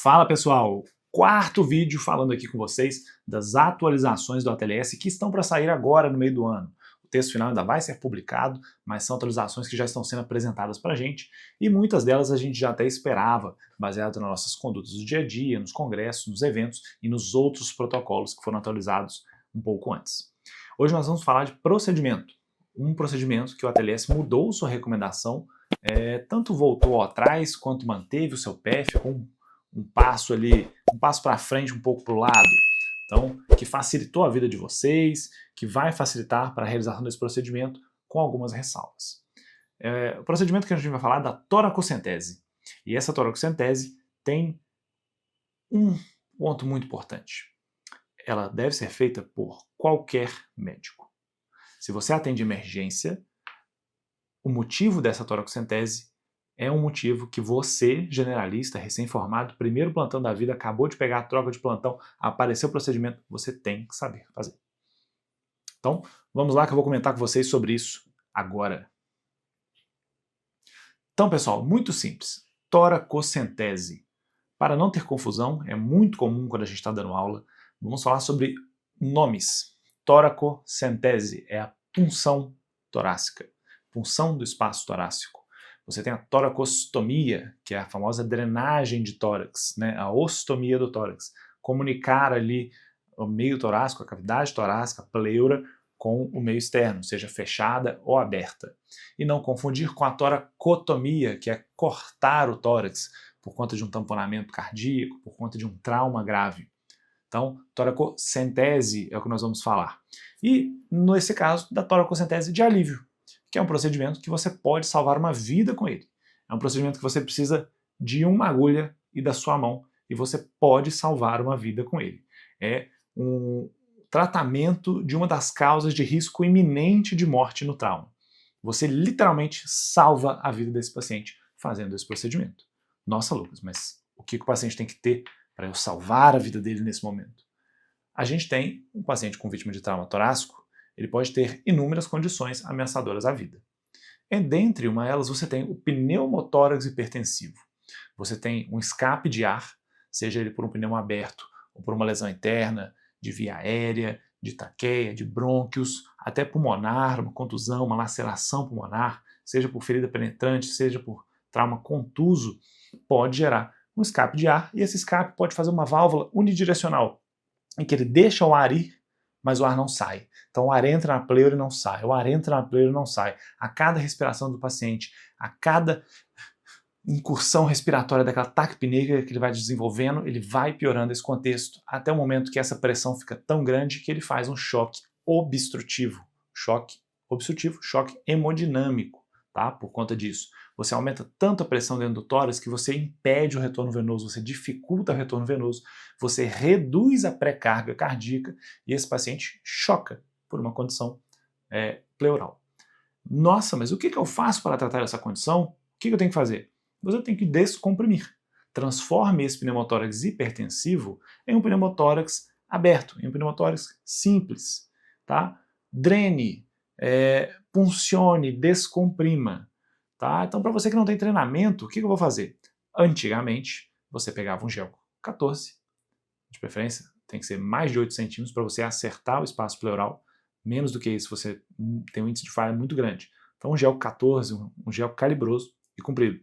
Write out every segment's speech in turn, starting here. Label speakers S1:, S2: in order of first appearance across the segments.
S1: Fala pessoal, quarto vídeo falando aqui com vocês das atualizações do ATLS que estão para sair agora no meio do ano. O texto final ainda vai ser publicado, mas são atualizações que já estão sendo apresentadas para a gente e muitas delas a gente já até esperava, baseado nas nossas condutas do dia a dia, nos congressos, nos eventos e nos outros protocolos que foram atualizados um pouco antes. Hoje nós vamos falar de procedimento, um procedimento que o ATLS mudou sua recomendação, tanto voltou atrás quanto manteve o seu PEF com um passo ali, um passo para frente, um pouco para o lado. Então, que facilitou a vida de vocês, que vai facilitar para a realização desse procedimento com algumas ressalvas. O procedimento que a gente vai falar é da toracocentese. E essa toracocentese tem um ponto muito importante. Ela deve ser feita por qualquer médico. Se você atende emergência, o motivo dessa toracocentese é um motivo que você, generalista, recém-formado, primeiro plantão da vida, acabou de pegar a troca de plantão, apareceu o procedimento, você tem que saber fazer. Então, vamos lá que eu vou comentar com vocês sobre isso agora. Então, pessoal, muito simples. Toracocentese. Para não ter confusão, é muito comum quando a gente está dando aula, vamos falar sobre nomes. Toracocentese é a punção torácica, punção do espaço torácico. Você tem a toracostomia, que é a famosa drenagem de tórax, né? A ostomia do tórax. Comunicar ali o meio torácico, a cavidade torácica, a pleura, com o meio externo, seja fechada ou aberta. E não confundir com a toracotomia, que é cortar o tórax por conta de um tamponamento cardíaco, por conta de um trauma grave. Então, toracocentese é o que nós vamos falar. E, nesse caso, da toracocentese de alívio, que é um procedimento que você pode salvar uma vida com ele. É um procedimento que você precisa de uma agulha e da sua mão, e você pode salvar uma vida com ele. É um tratamento de uma das causas de risco iminente de morte no trauma. Você literalmente salva a vida desse paciente fazendo esse procedimento. Nossa, Lucas, mas o que o paciente tem que ter para eu salvar a vida dele nesse momento? A gente tem um paciente com vítima de trauma torácico, ele pode ter inúmeras condições ameaçadoras à vida. E dentre uma delas você tem o pneumotórax hipertensivo. Você tem um escape de ar, seja ele por um pneu aberto ou por uma lesão interna, de via aérea, de taqueia, de brônquios, até pulmonar, uma contusão, uma laceração pulmonar, seja por ferida penetrante, seja por trauma contuso, pode gerar um escape de ar e esse escape pode fazer uma válvula unidirecional, em que ele deixa o ar ir, mas o ar não sai. Então o ar entra na pleura e não sai, o ar entra na pleura e não sai. A cada respiração do paciente, a cada incursão respiratória daquela taquipneica que ele vai desenvolvendo, ele vai piorando esse contexto, até o momento que essa pressão fica tão grande que ele faz um choque obstrutivo. Choque obstrutivo, choque hemodinâmico, tá? Por conta disso. Você aumenta tanto a pressão dentro do tórax que você impede o retorno venoso, você dificulta o retorno venoso, você reduz a pré-carga cardíaca e esse paciente choca por uma condição pleural. Nossa, mas o que eu faço para tratar essa condição? O que eu tenho que fazer? Você tem que descomprimir. Transforme esse pneumotórax hipertensivo em um pneumotórax aberto, em um pneumotórax simples. Tá? Drene, puncione, descomprima. Tá? Então, para você que não tem treinamento, o que eu vou fazer? Antigamente, você pegava um gel 14, de preferência, tem que ser mais de 8 centímetros para você acertar o espaço pleural. Menos do que isso, você tem um índice de falha muito grande. Então, um gel 14, um gel calibroso e comprido.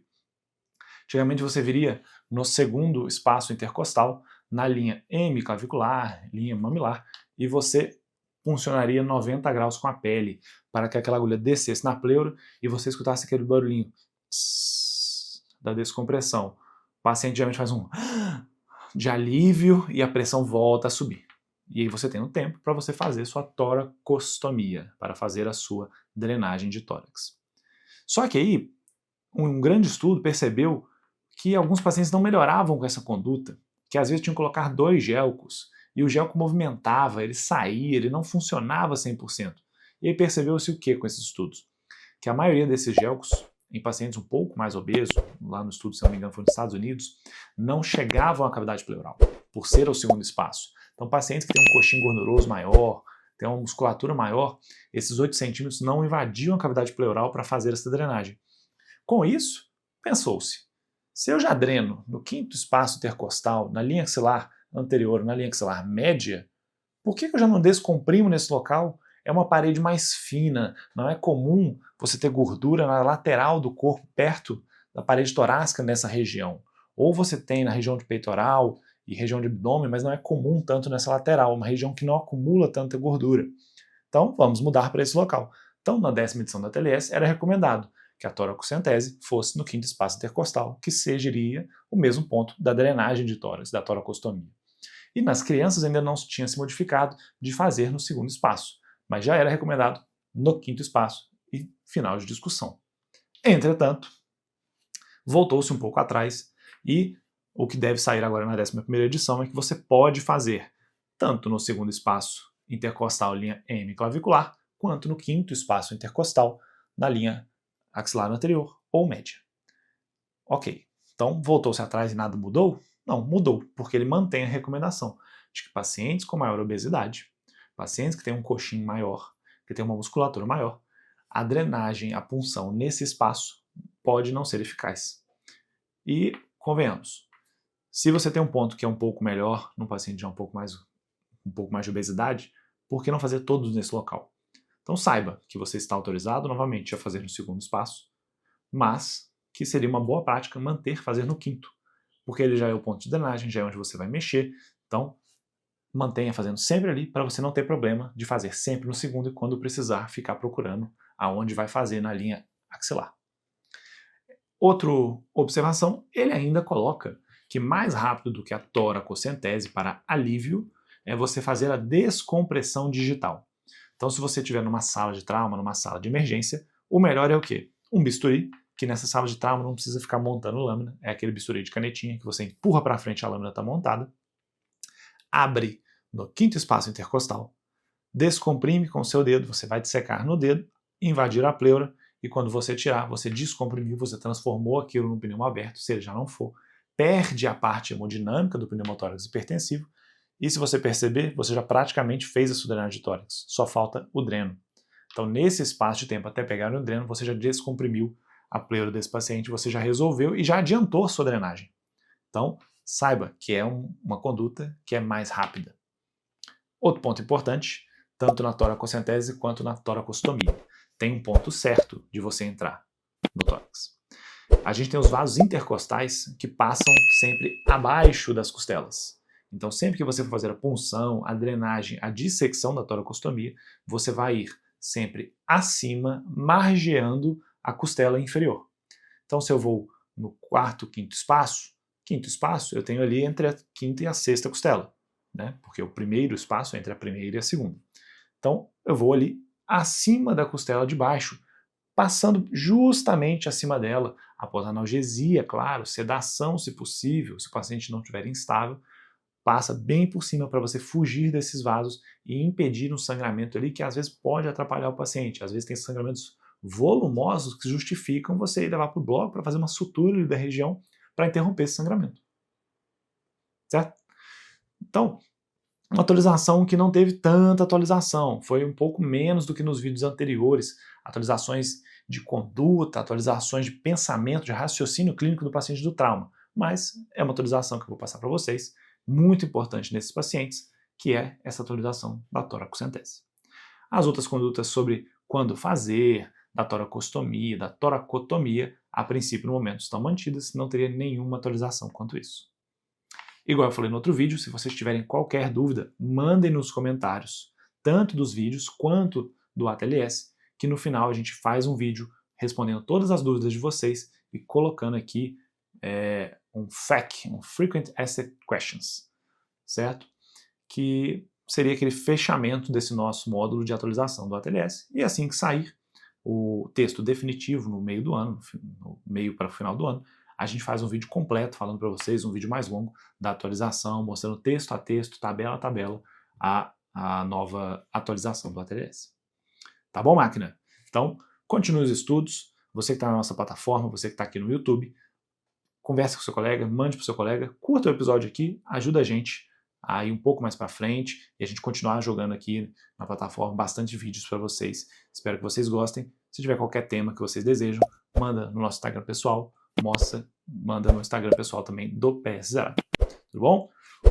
S1: Antigamente, você viria no segundo espaço intercostal, na linha hemiclavicular, linha mamilar, e você funcionaria 90 graus com a pele, para que aquela agulha descesse na pleura e você escutasse aquele barulhinho da descompressão. O paciente geralmente faz um de alívio e a pressão volta a subir. E aí você tem um tempo para você fazer sua toracostomia, para fazer a sua drenagem de tórax. Só que aí, um grande estudo percebeu que alguns pacientes não melhoravam com essa conduta, que às vezes tinham que colocar 2 gelcos, e o gelco movimentava, ele saía, ele não funcionava 100%. E aí percebeu-se o que com esses estudos? Que a maioria desses gelcos, em pacientes um pouco mais obesos, lá no estudo, se não me engano, foi nos Estados Unidos, não chegavam à cavidade pleural, por ser o segundo espaço. Então, pacientes que têm um coxim gorduroso maior, têm uma musculatura maior, esses 8 centímetros não invadiam a cavidade pleural para fazer essa drenagem. Com isso, pensou-se, Se eu já dreno no quinto espaço intercostal, na linha axilar anterior, na linha axilar média, por que eu já não descomprimo nesse local? É uma parede mais fina, não é comum você ter gordura na lateral do corpo, perto da parede torácica nessa região. Ou você tem na região de peitoral e região de abdômen, mas não é comum tanto nessa lateral, uma região que não acumula tanta gordura. Então, vamos mudar para esse local. Então, na 10ª edição da TLS, era recomendado que a toracocentese fosse no quinto espaço intercostal, que seria o mesmo ponto da drenagem de tórax, da toracostomia. E nas crianças ainda não tinha se modificado de fazer no segundo espaço, mas já era recomendado no quinto espaço e final de discussão. Entretanto, voltou-se um pouco atrás e o que deve sair agora na 11ª edição é que você pode fazer tanto no segundo espaço intercostal linha M clavicular, quanto no quinto espaço intercostal na linha axilar anterior ou média. Ok, então voltou-se atrás e nada mudou? Não, mudou, porque ele mantém a recomendação de que pacientes com maior obesidade, pacientes que têm um coxim maior, que têm uma musculatura maior, a drenagem, a punção nesse espaço pode não ser eficaz. E, convenhamos, se você tem um ponto que é um pouco melhor, num paciente já um pouco mais de obesidade, por que não fazer todos nesse local? Então saiba que você está autorizado novamente a fazer no segundo espaço, mas que seria uma boa prática fazer no quinto, porque ele já é o ponto de drenagem, já é onde você vai mexer, então mantenha fazendo sempre ali para você não ter problema de fazer sempre no segundo e quando precisar ficar procurando aonde vai fazer na linha axilar. Outra observação, ele ainda coloca que mais rápido do que a toracocentese para alívio é você fazer a descompressão digital. Então, se você estiver numa sala de trauma, numa sala de emergência, o melhor é o quê? Um bisturi, que nessa sala de trauma não precisa ficar montando lâmina, é aquele bisturi de canetinha que você empurra para frente, a lâmina está montada, abre no quinto espaço intercostal, descomprime com o seu dedo, você vai dissecar no dedo, invadir a pleura, e quando você tirar, você descomprimiu, você transformou aquilo num pneumo aberto, se ele já não for, perde a parte hemodinâmica do pneumotórax hipertensivo, e se você perceber, você já praticamente fez a sua drenagem de tórax, só falta o dreno. Então, nesse espaço de tempo até pegar no dreno, você já descomprimiu a pleura desse paciente, você já resolveu e já adiantou a sua drenagem. Então, saiba que é uma conduta que é mais rápida. Outro ponto importante, tanto na toracocentese quanto na toracostomia, tem um ponto certo de você entrar no tórax. A gente tem os vasos intercostais que passam sempre abaixo das costelas. Então, sempre que você for fazer a punção, a drenagem, a dissecção da toracostomia, você vai ir sempre acima, margeando a costela inferior. Então, se eu vou no quarto, quinto espaço eu tenho ali entre a quinta e a sexta costela, né? Porque o primeiro espaço é entre a primeira e a segunda. Então, eu vou ali acima da costela de baixo, passando justamente acima dela, após analgesia, claro, sedação se possível, se o paciente não estiver instável, passa bem por cima para você fugir desses vasos e impedir um sangramento ali que às vezes pode atrapalhar o paciente. Às vezes tem sangramentos volumosos que justificam você ir levar para o bloco para fazer uma sutura ali da região para interromper esse sangramento. Certo? Então, uma atualização que não teve tanta atualização, foi um pouco menos do que nos vídeos anteriores, atualizações de conduta, atualizações de pensamento, de raciocínio clínico do paciente do trauma, mas é uma atualização que eu vou passar para vocês, muito importante nesses pacientes, que é essa atualização da toracocentese. As outras condutas sobre quando fazer, da toracostomia, da toracotomia, a princípio no momento estão mantidas, não teria nenhuma atualização quanto isso. Igual eu falei no outro vídeo, se vocês tiverem qualquer dúvida, mandem nos comentários, tanto dos vídeos quanto do ATLS, que no final a gente faz um vídeo respondendo todas as dúvidas de vocês e colocando aqui um FAQ, um Frequent Asked Questions, certo? Que seria aquele fechamento desse nosso módulo de atualização do ATLS. E assim que sair o texto definitivo no meio do ano, no meio para o final do ano, a gente faz um vídeo completo falando para vocês, um vídeo mais longo da atualização, mostrando texto a texto, tabela a tabela, a nova atualização do ATLS. Tá bom, máquina? Então, continue os estudos. Você que está na nossa plataforma, você que está aqui no YouTube, converse com seu colega, mande para o seu colega, curta o episódio aqui, ajuda a gente a ir um pouco mais para frente e a gente continuar jogando aqui na plataforma bastante vídeos para vocês. Espero que vocês gostem. Se tiver qualquer tema que vocês desejam, manda no nosso Instagram pessoal, mostra manda no Instagram pessoal também do PS Zerado. Tudo bom?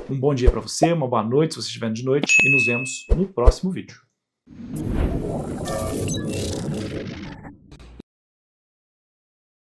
S1: Um bom dia para você, uma boa noite se você estiver de noite e nos vemos no próximo vídeo.